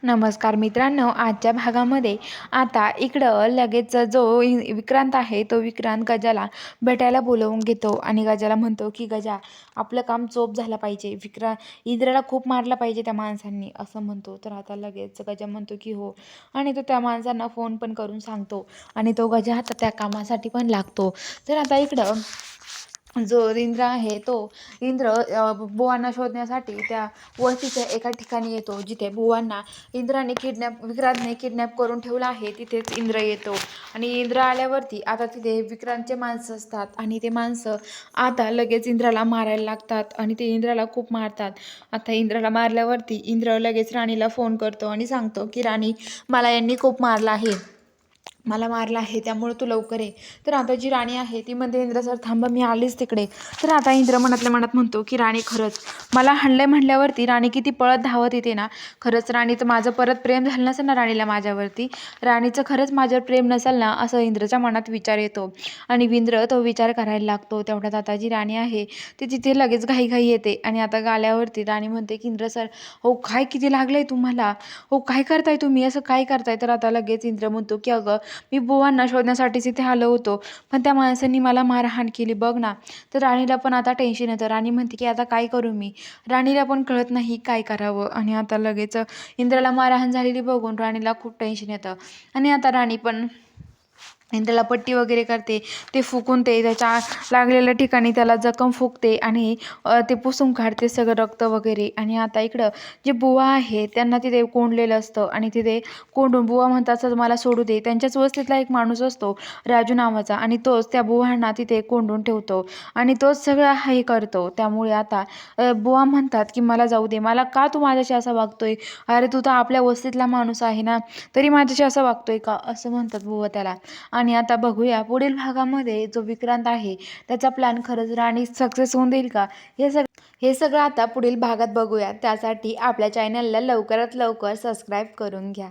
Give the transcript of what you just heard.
नमस्कार मित्रांनो, आजच्या भागामध्ये आता इकडं लगेच जो विक्रांत आहे तो विक्रांत गजाला भेटायला बोलवून घेतो आणि गजाला म्हणतो की गजा, आपलं काम चोप झालं पाहिजे, इंद्राला खूप मारला पाहिजे त्या माणसांनी असं म्हणतो. तर आता लगेच गजा म्हणतो की हो, आणि तो त्या माणसांना फोन पण करून सांगतो आणि तो गजा आता त्या कामासाठी पण लागतो. तर आता इकडं जो इंद्र आहे तो इंद्र बुवांना शोधण्यासाठी त्या वस्तीच्या एका ठिकाणी येतो, जिथे बुवांना विक्रांतने किडनॅप करून ठेवला आहे. तिथेच इंद्र येतो आणि इंद्र आल्यावरती आता तिथे विक्रांतचे माणसं असतात आणि ते माणसं आता लगेच इंद्राला मारायला लागतात आणि ते इंद्राला खूप मारतात. आता इंद्राला मारल्यावरती इंद्र लगेच राणीला फोन करतो आणि सांगतो की राणी, मला यांनी खूप मारलं आहे, त्यामुळे तू लवकर ये. तर आता जी राणी आहे ती म्हणते, इंद्र सर थांबा, मी आलीच तिकडे. तर आता इंद्र मनातल्या मनात म्हणतो की राणी, खरंच मला हाणलंय म्हणल्यावरती राणी किती पळत धावत येते ना. खरंच राणीचं माझं परत प्रेम झालं नसेल ना राणीला माझ्यावरती, राणीचं खरंच माझ्यावर प्रेम नसेल ना, असं इंद्रच्या मनात विचार येतो आणि इंद्र तो विचार करायला लागतो. तेवढ्यात आता जी राणी आहे ती तिथे लगेच घाई येते आणि आता गाल्यावरती राणी म्हणते की इंद्र सर, हो काय किती लागलंय तुम्हाला, हो काय करताय तुम्ही, असं काय करताय. तर आता लगेच इंद्र म्हणतो की अगं, मी बुवांना शोधण्यासाठीच इथे आलो होतो, पण त्या माणसांनी मला मारहाण केली बघ ना. तर राणीला पण आता टेन्शन येतं. राणी म्हणते की आता काय करू मी, राणीला पण कळत नाही काय करावं. आणि आता लगेच इंद्राला मारहाण झालेली बघून राणीला खूप टेन्शन येतं आणि आता राणी पण इंद्राला पट्टी वगैरे करते, ते फुकून ते त्याच्या लागलेल्या ठिकाणी त्याला जखम फुकते आणि ते पुसून काढते सगळं रक्त वगैरे. आणि आता इकडं जे बुवा आहे त्यांना तिथे कोंडलेलं असतं आणि तिथे कोंडून बुवा म्हणतात मला सोडू दे. त्यांच्याच वस्तीतला एक माणूस असतो राजू नावाचा आणि तोच त्या बुवांना तिथे कोंडून ठेवतो आणि तोच सगळं हे करतो. त्यामुळे आता बुवा म्हणतात की मला जाऊ दे, मला का तू माझ्याशी असं वागतोय, अरे तू तर आपल्या वस्तीतला माणूस आहे ना, तरी माझ्याशी असं वागतोय का, असं म्हणतात बुवा त्याला. आणि आता बघूया पुढील भागामध्ये जो विक्रांत आहे त्याचा प्लॅन खरंच राणी सक्सेस होऊन देईल का, हे सगळं आता पुढील भागात बघूया. त्यासाठी आपल्या चॅनलला लवकरात लवकर सबस्क्राईब करून घ्या.